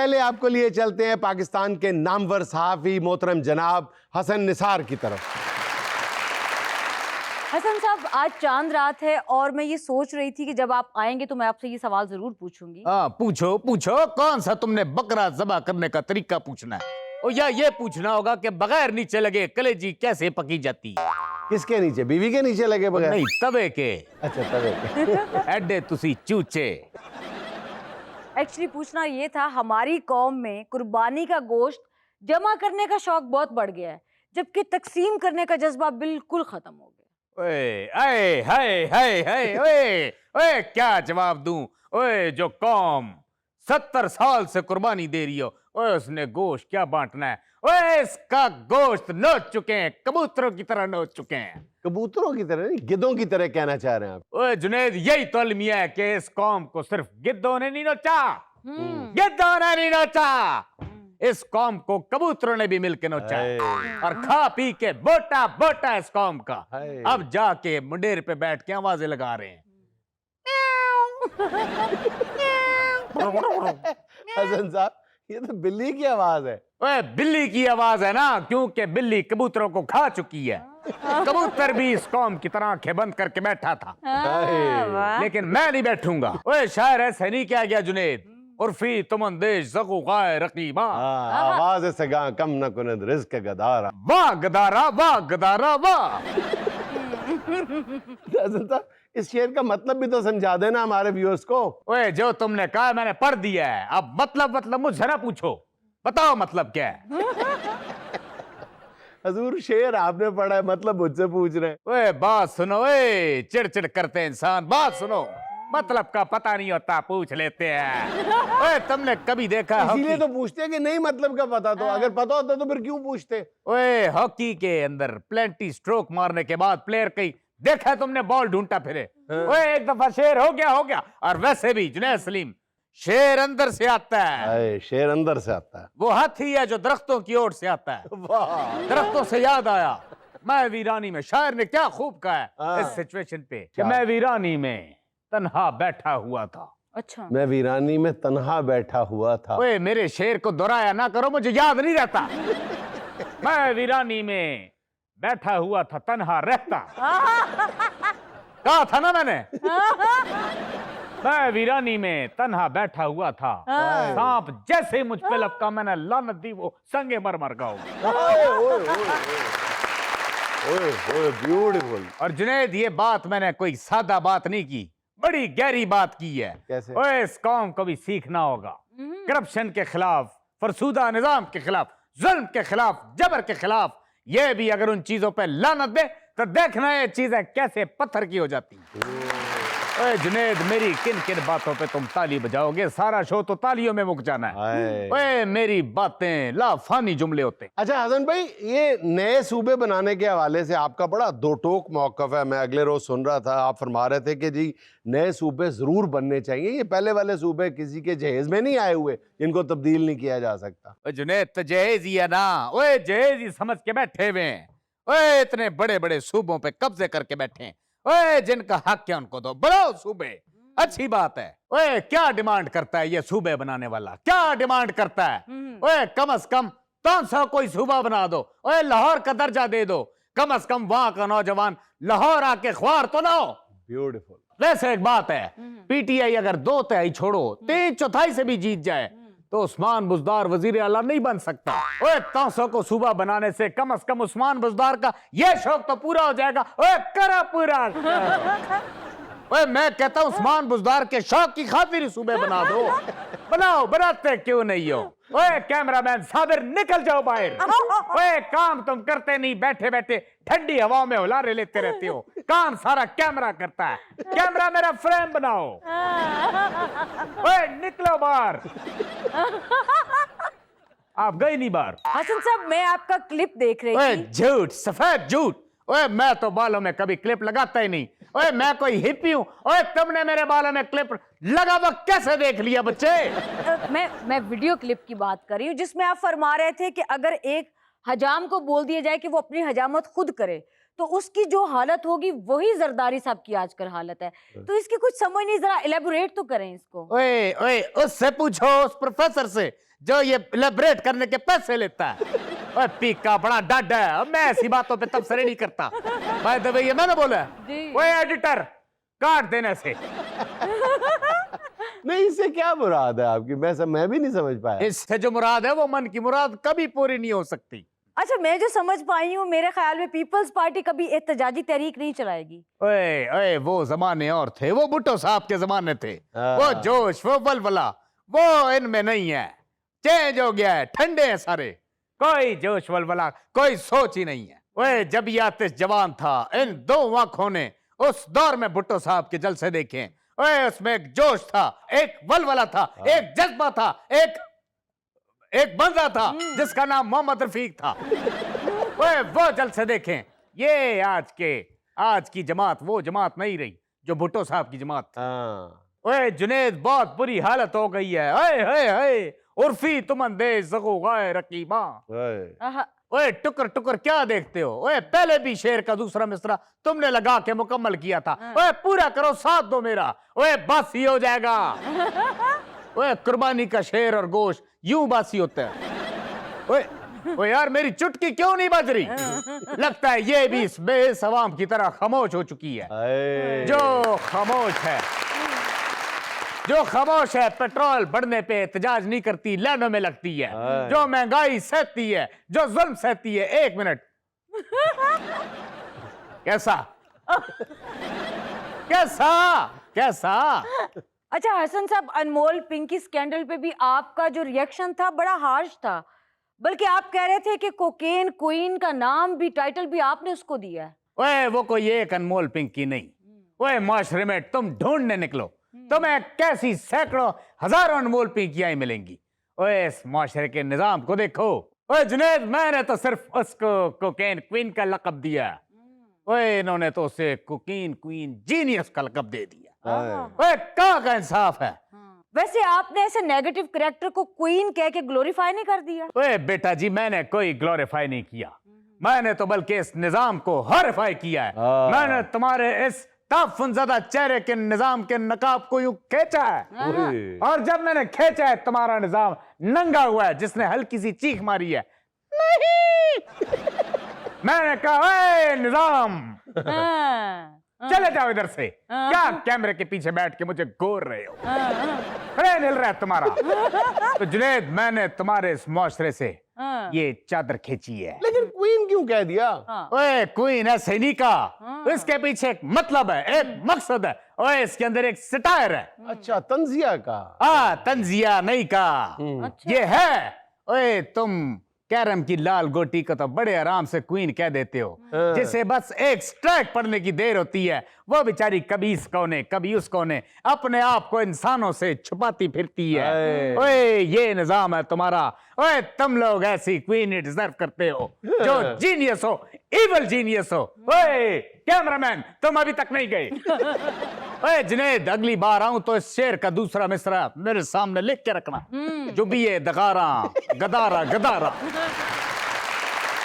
पहले आपको लिए चलते हैं पाकिस्तान के नामवर सहाफी मोहतरम जनाब हसन निसार की तरफ। हसन साहब, आज चांद रात है और मैं ये सोच रही थी कि जब आप आएंगे तो मैं आपसे ये सवाल जरूर पूछूंगी। पूछो पूछो, कौन सा तुमने बकरा ज़बह करने का तरीका पूछना है? और या ये पूछना होगा कि बगैर नीचे लगे कलेजी कैसे पकी जाती है? किसके नीचे? बीवी के नीचे लगे बगैर? नहीं, तवे के। अच्छा, तवे के। एडे तुसी चूचे। एक्चुअली पूछना ये था, हमारी कौम में कुर्बानी का गोश्त जमा करने का शौक बहुत बढ़ गया है, जबकि तकसीम करने का जज्बा बिल्कुल खत्म हो गया। ओए आए हाय हाय हाय, ओए ओए क्या जवाब दूं? ओए जो कौम 70 साल से कुर्बानी दे रही हो, ओए उसने गोश्त क्या बांटना है? ओए इसका गोश्त नोच चुके हैं, कबूतरों की तरह नोच चुके हैं। कबूतरों की तरह नहीं, गिद्धों की तरह कहना चाह रहे हैं आप? ओए जुनैद, यही तो अलमिया है कि इस कौम को सिर्फ गिद्धों ने नहीं नोचा, गिद्धों ने नहीं नोचा, इस कौम को कबूतरों ने भी मिलकर नोचा और खा पी के बोटा बोटा इस कौम का। अब जाके मुंडेर पे बैठ के आवाजें लगा रहे हैं। हसन साहब, ये तो बिल्ली की आवाज है। ओए बिल्ली की आवाज है ना, क्योंकि बिल्ली कबूतरों को खा चुकी है। कबूतर भी इस कौम की तरह आंखें बंद करके बैठा था, लेकिन मैं नहीं बैठूंगा। ओए शायर ऐसे नहीं कहा गया जुनैद, उर्फी तुमन देश जगो गाय रकीबा, आवाज सगा कम न कुनद रिज़्क गदारा। वाह गदारा, वाह गदारा, वाह। हसन साहब, इस शेर का मतलब भी तो समझा देना हमारे व्यूअर्स को। ओए जो तुमने कहा मैंने पढ़ दिया है, अब मतलब मुझसे ना पूछो, बताओ मतलब क्या है? हजूर, शेर आपने पढ़ा है, मतलब मुझसे पूछ रहे हैं। ओए बात सुनो, ओए चिड़चिड़ करते हैं इंसान, बात सुनो, मतलब का पता नहीं होता पूछ लेते हैं। ओए तुमने कभी देखा इसीलिए तो पूछते हैं कि नहीं मतलब का पता, तो अगर पता होता तो फिर क्यों पूछते? ओए हॉकी के अंदर प्लेंटी स्ट्रोक मारने के बाद प्लेयर कहीं देखा है तुमने बॉल ढूंढता फिरे? ओए एक दफा शेर हो गया। और वैसे भी जुनैद सलीम, शेर अंदर से आता है। शेर अंदर से आता है। वो हाथी है जो दरख्तों की ओर से आता है। दरख्तों से याद आया, मैं वीरानी में शायर ने क्या खूब कहा है इस सिचुएशन पे कि मैं वीरानी में तन्हा बैठा हुआ था। अच्छा, मैं वीरानी में तन्हा बैठा हुआ था। ओए मेरे शेर को दोहराया ना करो, मुझे याद नहीं रहता। मैं वीरानी में बैठा हुआ था, तन्हा रहता। कहा था ना मैंने। मैं वीरानी में तन्हा बैठा हुआ था, सांप जैसे मुझ पे लपका, मैंने लानत दी, वो संगे मर गाओ। ब्यूटीफुल। और जुनैद, ये बात मैंने कोई सादा बात नहीं की, बड़ी गहरी बात की है। कैसे? ओए इस कौम को भी सीखना होगा, करप्शन के खिलाफ, फरसूदा निजाम के खिलाफ, जुल्म के खिलाफ, जबर के खिलाफ, ये भी अगर उन चीजों पे लानत दे तो देखना ये चीजें कैसे पत्थर की हो जाती। ओए जुनैद, मेरी किन किन बातों पे तुम ताली बजाओगे? सारा शो तो तालियों में मुक जाना है। ओए मेरी बातें लाफानी जुमले होते। अच्छा हसन भाई, ये नए सूबे बनाने के हवाले से आपका बड़ा दो टोक मौकफ है। मैं अगले रोज सुन रहा था, आप फरमा रहे थे कि जी नए सूबे जरूर बनने चाहिए, ये पहले वाले सूबे किसी के जहेज में नहीं आए हुए, इनको तब्दील नहीं किया जा सकता। जुनैद तो जहेज ही है ना, ओए जहेज ही समझ के बैठे हुए हैं। ओए इतने बड़े बड़े सूबों पे कब्जे करके बैठे हैं, ओए जिनका हक है उनको दो, बढ़ाओ सूबे, अच्छी बात है। ओए क्या डिमांड करता है ये सूबे बनाने वाला, क्या डिमांड करता है? ओए कम से कम 500 कोई सूबा बना दो, ओए लाहौर का दर्जा दे दो, कम से कम वहां का नौजवान लाहौर आके ख्वार तो ना हो। ब्यूटीफुल। वैसे एक बात है, पीटीआई अगर 2 तिहाई छोड़ो 3/4 से भी जीत जाए तो उस्मान बुज़दार वजीर आला नहीं बन सकता। ओए 300 को सूबा बनाने से कम उस्मान बुज़दार का ये शौक तो पूरा हो जाएगा। ओए करा पूरा। ओए मैं कहता हूं उस्मान बुज़दार के शौक की खातिर ही सूबे बना दो। बनाओ, बनाते क्यों नहीं हो? ओए कैमरामैन साबिर, निकल जाओ बाहर। ओए काम तुम करते नहीं, बैठे बैठे ठंडी हवाओं में हुलारे लेते रहते हो, काम सारा कैमरा करता है। कैमरा मेरा फ्रेम बनाओ। ओए निकलो बाहर। आप गए नहीं बाहर? हसन साहब, मैं आपका क्लिप देख रही ओए थी। झूठ, सफेद झूठ। ओए मैं तो बालों में कभी क्लिप लगाता ही नहीं। ओए मैं कोई हिप्पी हूं? ओए तुमने मेरे बालों में क्लिप लगा हुआ कैसे देख लिया बच्चे? मैं वीडियो क्लिप की बात कर रही हूँ जिसमें आप फरमा रहे थे कि अगर एक हजाम को बोल दिया जाए कि वो अपनी हजामत खुद करे तो उसकी जो हालत होगी वही जरदारी साहब की आजकल हालत है। तो इसकी कुछ समझ नहीं, जरा इलेबोरेट तो करें इसको। ओए ओए उससे पूछो, उस प्रोफेसर से जो ये इलेबरेट करने के पैसे लेता है। ओए पीका बड़ा डड है, अब मैं ऐसी बातों पे तबसरे नहीं करता। भाई तो ये मैंने बोला जी। ओए एडिटर काट देने से। नहीं, इससे क्या मुराद है आपकी? मैं भी नहीं समझ पाया। इससे जो मुराद है वो मन की मुराद कभी पूरी नहीं हो सकती। अच्छा, मैं जो समझ पाई हूँ, मेरे ख्याल में पीपल्स पार्टी कभी एहतजाजी तहरीक नहीं चलाएगी। ओए ओए वो जमाने और थे, वो भुट्टो साहब के जमाने थे। वो जोश, वो बलबला, वो इनमें नहीं है। चेंज हो गया है, ठंडे हैं सारे, कोई जोश वलवला, कोई सोच ही नहीं है। ओए जब ये आतिश जवान था, इन दो आंखों ने उस दौर में भुट्टो साहब के जलसे देखे। ओए उसमें एक जोश था, एक वलवला था, एक जज्बा था, एक बंदा था जिसका नाम मोहम्मद रफीक था। ओए वो जलसे देखें। ये आज की जमात वो जमात नहीं रही जो भुट्टो साहब की जमात थी। ओए जुनेद, बहुत बुरी हालत हो गई है। ओए ओए ओए उर्फी तुम अंदेज जगो गाए रकीबा। ओए टुकर टुकर क्या देखते हो? ओए पहले भी शेर का दूसरा मिसरा तुमने लगा के मुकम्मल किया था। ओए पूरा करो, साथ दो मेरा। ओए बासी हो जाएगा। ओए कुर्बानी का शेर और गोश्त यूं बासी होता है। ओए ओए यार, मेरी चुटकी क्यों नहीं बज रही? लगता है ये भी इस बेस अवाम की तरह खामोश हो चुकी है। जो खामोश है पेट्रोल बढ़ने पे एहतजाज नहीं करती, लाइनों में लगती है। जो महंगाई सहती है, जो जुल्म सहती है। एक मिनट, कैसा कैसा कैसा? अच्छा हसन साहब, अनमोल पिंकी स्कैंडल पे भी आपका जो रिएक्शन था बड़ा हार्श था, बल्कि आप कह रहे थे कि कोकेन क्वीन का नाम भी, टाइटल भी आपने उसको दिया है। ओए वो कोई एक अनमोल पिंकी नहीं। ओए माशरे में तुम ढूंढने निकलो, तुम्हें कैसी सैकड़ों हजारों अनमोल पिंकियां मिलेंगी। ओए इस माशरे के निजाम को देखो। ओए जुनैद, मैंने तो सिर्फ उसको कोकेन क्वीन का लक़ब दिया। ओए इन्होंने तो उसे कोकेन क्वीन जीनियस का लक़ब दे दिया। ओए कहाँ का इंसाफ है? वैसे आपने ऐसे नेगेटिव कैरेक्टर को क्वीन कह के ग्लोरीफाई नहीं कर दिया? ओए बेटा जी, मैंने कोई ग्लोरीफाई नहीं किया, मैंने तो बल्कि इस निजाम को हॉरिफाई किया है। मैंने तुम्हारे इस ताफुनज़दा चेहरे के निजाम के नकाब को यूं खींचा है, और जब मैंने खींचा है तुम्हारा निजाम नंगा हुआ है। जिसने हल्की सी चीख मारी है, नहीं मैंने कहा ए निजाम चले जाओ इधर से। क्या कैमरे के पीछे बैठ के मुझे गोर रहे हो? खड़े हिल रहा है तुम्हारा। तो जुनैद, मैंने तुम्हारे इस मुआशरे से ये चादर खींची है। लेकिन क्वीन क्यों कह दिया? ओए क्वीन ऐसे नहीं कहा, इसके पीछे एक मतलब है, एक मकसद है। ओए इसके अंदर एक सटायर है। अच्छा, तंजिया का? तंजिया नहीं कहा। अच्छा। ये है। ओए तुम कैरम की लाल गोटी को तो बड़े आराम से क्वीन कह देते हो, जिसे बस एक स्ट्राइक पड़ने की देर होती है। वो बेचारी कभी इस कोने कभी उस कोने अपने आप को इंसानों से छुपाती फिरती है। ओए ये निजाम है तुम्हारा। ओए तुम लोग ऐसी क्वीन ही डिजर्व करते हो, जो जीनियस हो, इविल जीनियस हो। ओए कैमरामैन, तुम अभी तक नहीं गए। ओए जुनैद, अगली बार आऊं तो इस शेर का दूसरा मिसरा मेरे सामने लिख के रखना। जो भी ये दगारा गदारा गदारा।